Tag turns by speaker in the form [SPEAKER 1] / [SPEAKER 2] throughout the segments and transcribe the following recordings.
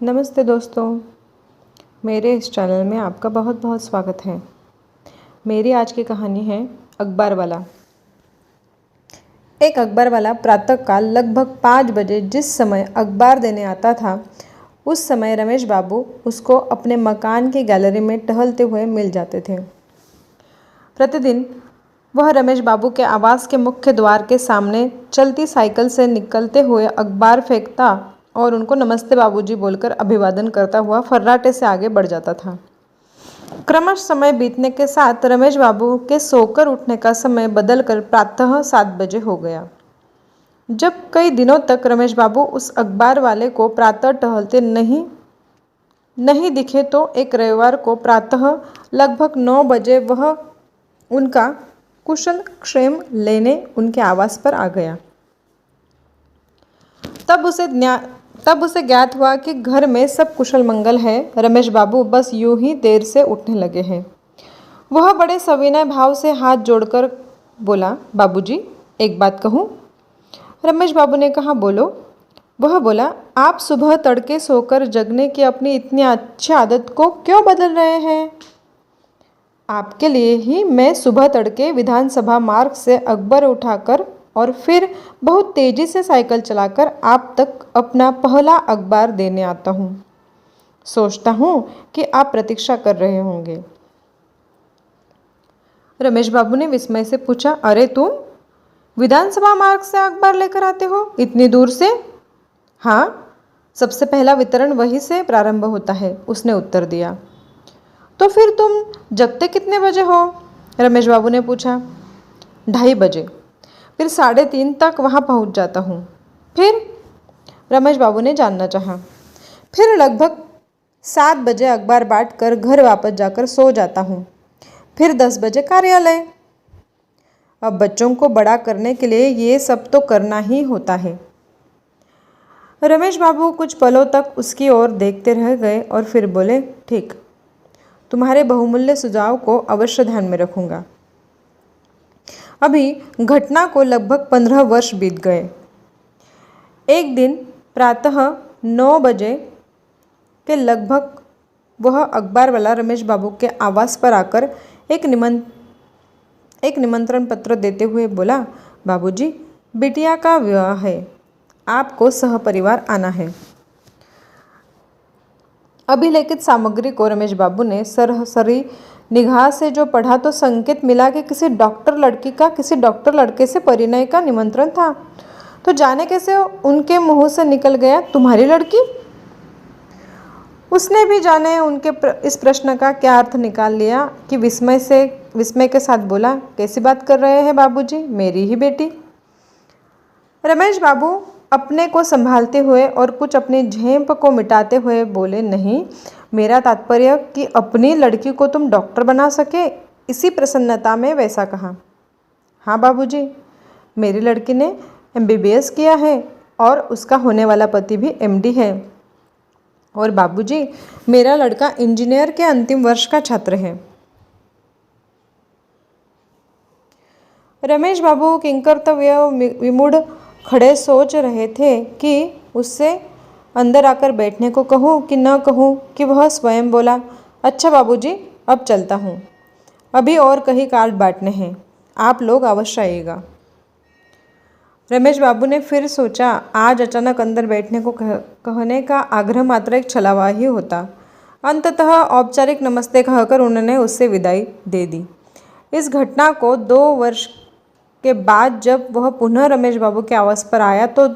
[SPEAKER 1] नमस्ते दोस्तों, मेरे इस चैनल में आपका बहुत बहुत स्वागत है। मेरी आज की कहानी है अखबार वाला। एक अखबार वाला प्रातःकाल लगभग 5 बजे जिस समय अखबार देने आता था, उस समय रमेश बाबू उसको अपने मकान की गैलरी में टहलते हुए मिल जाते थे। प्रतिदिन वह रमेश बाबू के आवास के मुख्य द्वार के सामने चलती साइकिल से निकलते हुए अखबार फेंकता और उनको नमस्ते बाबूजी बोलकर अभिवादन करता हुआ फर्राटे से आगे बढ़ जाता था। क्रमश समय बीतने के साथ रमेश बाबू के सोकर उठने का समय बदलकर प्रातः 7 बजे हो गया। जब कई दिनों तक रमेश बाबू उस अखबार वाले को प्रातः टहलते नहीं दिखे, तो एक रविवार को प्रातः लगभग 9 बजे वह उनका कुशल क्षेम लेने उनके आवास पर आ गया। तब उसे ज्ञात हुआ कि घर में सब कुशल मंगल है। रमेश बाबू बस यूं ही देर से उठने लगे हैं। वह बड़े सविनय भाव से हाथ जोड़कर बोला, बाबूजी एक बात कहूँ। रमेश बाबू ने कहा, बोलो। वह बोला, आप सुबह तड़के सोकर जगने की अपनी इतनी अच्छी आदत को क्यों बदल रहे हैं? आपके लिए ही मैं सुबह तड़के विधानसभा मार्ग से अखबार उठाकर और फिर बहुत तेजी से साइकिल चलाकर आप तक अपना पहला अखबार देने आता हूँ। सोचता हूँ कि आप प्रतीक्षा कर रहे होंगे। रमेश बाबू ने विस्मय से पूछा, अरे तुम विधानसभा मार्ग से अखबार लेकर आते हो इतनी दूर से? हाँ, सबसे पहला वितरण वहीं से प्रारंभ होता है, उसने उत्तर दिया। तो फिर तुम जगते कितने बजे हो? रमेश बाबू ने पूछा। 2:30 बजे, फिर 3:30 तक वहाँ पहुँच जाता हूँ। फिर? रमेश बाबू ने जानना चाहा। फिर लगभग 7 बजे अखबार बांट कर घर वापस जाकर सो जाता हूँ। फिर 10 बजे कार्यालय। अब बच्चों को बड़ा करने के लिए ये सब तो करना ही होता है। रमेश बाबू कुछ पलों तक उसकी ओर देखते रह गए और फिर बोले, ठीक, तुम्हारे बहुमूल्य सुझाव को अवश्य ध्यान में रखूंगा। अभी घटना को लगभग 15 वर्ष बीत गए। एक दिन प्रातः 9 बजे के लगभग वह अखबार वाला रमेश बाबू के आवास पर आकर एक निमंत्रण पत्र देते हुए बोला, बाबूजी, बिटिया का विवाह है, आपको सहपरिवार आना है। अभिलेखित सामग्री को रमेश बाबू ने सरसरी निगाह से जो पढ़ा तो संकेत मिला कि किसी डॉक्टर लड़की का किसी डॉक्टर लड़के से परिणय का निमंत्रण था। तो जाने कैसे उनके मुंह से निकल गया, तुम्हारी लड़की? उसने भी जाने उनके इस प्रश्न का क्या अर्थ निकाल लिया कि विस्मय के साथ बोला, कैसी बात कर रहे हैं बाबूजी, मेरी ही बेटी। रमेश बाबू अपने को संभालते हुए और कुछ अपनी झेंप को मिटाते हुए बोले, नहीं, मेरा तात्पर्य कि अपनी लड़की को तुम डॉक्टर बना सके, इसी प्रसन्नता में वैसा कहा। हाँ बाबूजी, मेरी लड़की ने MBBS किया है और उसका होने वाला पति भी MD है। और बाबूजी, मेरा लड़का इंजीनियर के अंतिम वर्ष का छात्र है। रमेश बाबू किंकर्तव्य विमूढ़ खड़े सोच रहे थे कि उससे अंदर आकर बैठने को कहूँ कि न कहूँ कि वह स्वयं बोला, अच्छा बाबूजी, अब चलता हूँ, अभी और कहीं कार्ड बांटने हैं, आप लोग अवश्य आइएगा। रमेश बाबू ने फिर सोचा, आज अचानक अंदर बैठने को कहने का आग्रह मात्र एक छलावा ही होता। अंततः औपचारिक नमस्ते कहकर उन्होंने उससे विदाई दे दी। इस घटना को 2 वर्ष के बाद जब वह पुनः रमेश बाबू के आवास पर आया तो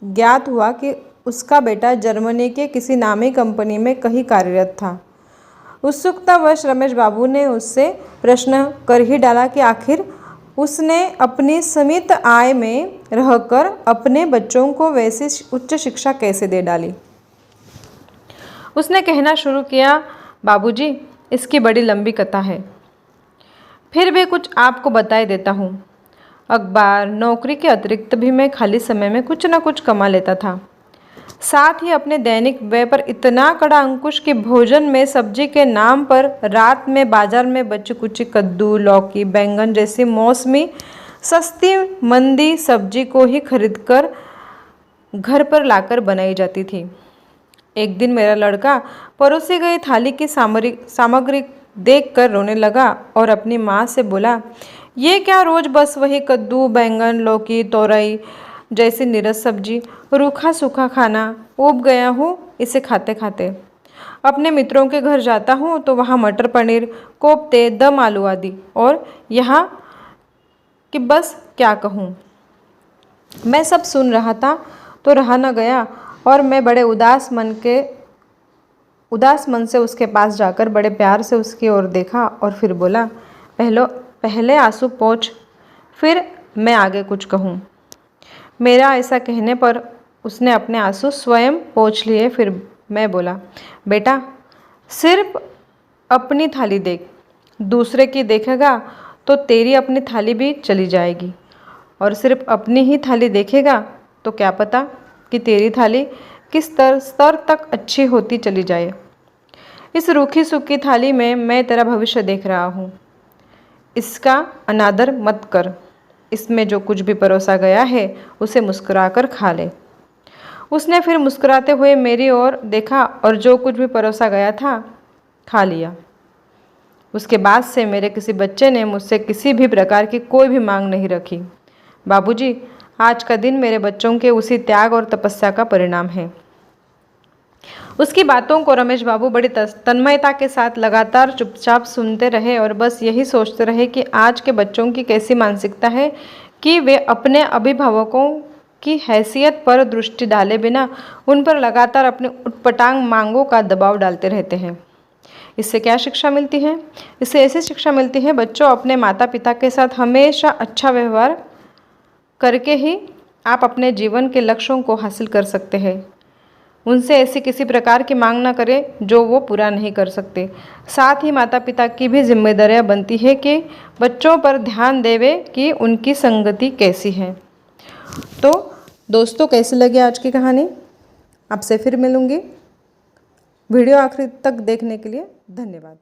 [SPEAKER 1] ज्ञात हुआ कि उसका बेटा जर्मनी के किसी नामी कंपनी में कहीं कार्यरत था। उत्सुकतावश रमेश बाबू ने उससे प्रश्न कर ही डाला कि आखिर उसने अपनी सीमित आय में रहकर अपने बच्चों को वैसी उच्च शिक्षा कैसे दे डाली। उसने कहना शुरू किया, बाबूजी, इसकी बड़ी लंबी कथा है, फिर भी कुछ आपको बताए देता हूँ। अखबार, नौकरी के अतिरिक्त भी मैं खाली समय में कुछ न कुछ कमा लेता था। साथ ही अपने दैनिक व्यय पर इतना कड़ा अंकुश कि भोजन में सब्जी के नाम पर रात में बाजार में बची कुची कद्दू, लौकी, बैंगन जैसी मौसमी सस्ती मंदी सब्जी को ही खरीदकर घर पर लाकर बनाई जाती थी। एक दिन मेरा लड़का परोसी गई थाली की सामग्री देखकर रोने लगा और अपनी माँ से बोला, ये क्या रोज बस वही कद्दू, बैंगन, लौकी, तोरई जैसी निरस सब्जी, रूखा सूखा खाना, ऊब गया हूँ इसे खाते खाते। अपने मित्रों के घर जाता हूँ तो वहाँ मटर पनीर, कोफ्ते, दम आलू आदि, और यहाँ कि बस क्या कहूँ। मैं सब सुन रहा था तो रहा न गया और मैं बड़े उदास मन से उसके पास जाकर बड़े प्यार से उसकी ओर देखा और फिर बोला, पहले आंसू पोंछ, फिर मैं आगे कुछ कहूँ। मेरा ऐसा कहने पर उसने अपने आंसू स्वयं पोंछ लिए। फिर मैं बोला, बेटा सिर्फ अपनी थाली देख, दूसरे की देखेगा तो तेरी अपनी थाली भी चली जाएगी, और सिर्फ अपनी ही थाली देखेगा तो क्या पता कि तेरी थाली किस स्तर तक अच्छी होती चली जाए। इस रूखी सूखी थाली में मैं तेरा भविष्य देख रहा हूँ, इसका अनादर मत कर। इसमें जो कुछ भी परोसा गया है उसे मुस्कुराकर खा ले। उसने फिर मुस्कुराते हुए मेरी ओर देखा और जो कुछ भी परोसा गया था खा लिया। उसके बाद से मेरे किसी बच्चे ने मुझसे किसी भी प्रकार की कोई भी मांग नहीं रखी। बाबूजी, आज का दिन मेरे बच्चों के उसी त्याग और तपस्या का परिणाम है। उसकी बातों को रमेश बाबू बड़ी तन्मयता के साथ लगातार चुपचाप सुनते रहे और बस यही सोचते रहे कि आज के बच्चों की कैसी मानसिकता है कि वे अपने अभिभावकों की हैसियत पर दृष्टि डाले बिना उन पर लगातार अपनी उटपटांग मांगों का दबाव डालते रहते हैं। इससे क्या शिक्षा मिलती है? इससे ऐसी शिक्षा मिलती है, बच्चों अपने माता पिता के साथ हमेशा अच्छा व्यवहार करके ही आप अपने जीवन के लक्ष्यों को हासिल कर सकते हैं। उनसे ऐसी किसी प्रकार की मांग ना करें जो वो पूरा नहीं कर सकते। साथ ही माता पिता की भी जिम्मेदारियां बनती है कि बच्चों पर ध्यान देवे कि उनकी संगति कैसी है। तो दोस्तों, कैसी लगी आज की कहानी? आपसे फिर मिलूंगी। वीडियो आखिर तक देखने के लिए धन्यवाद।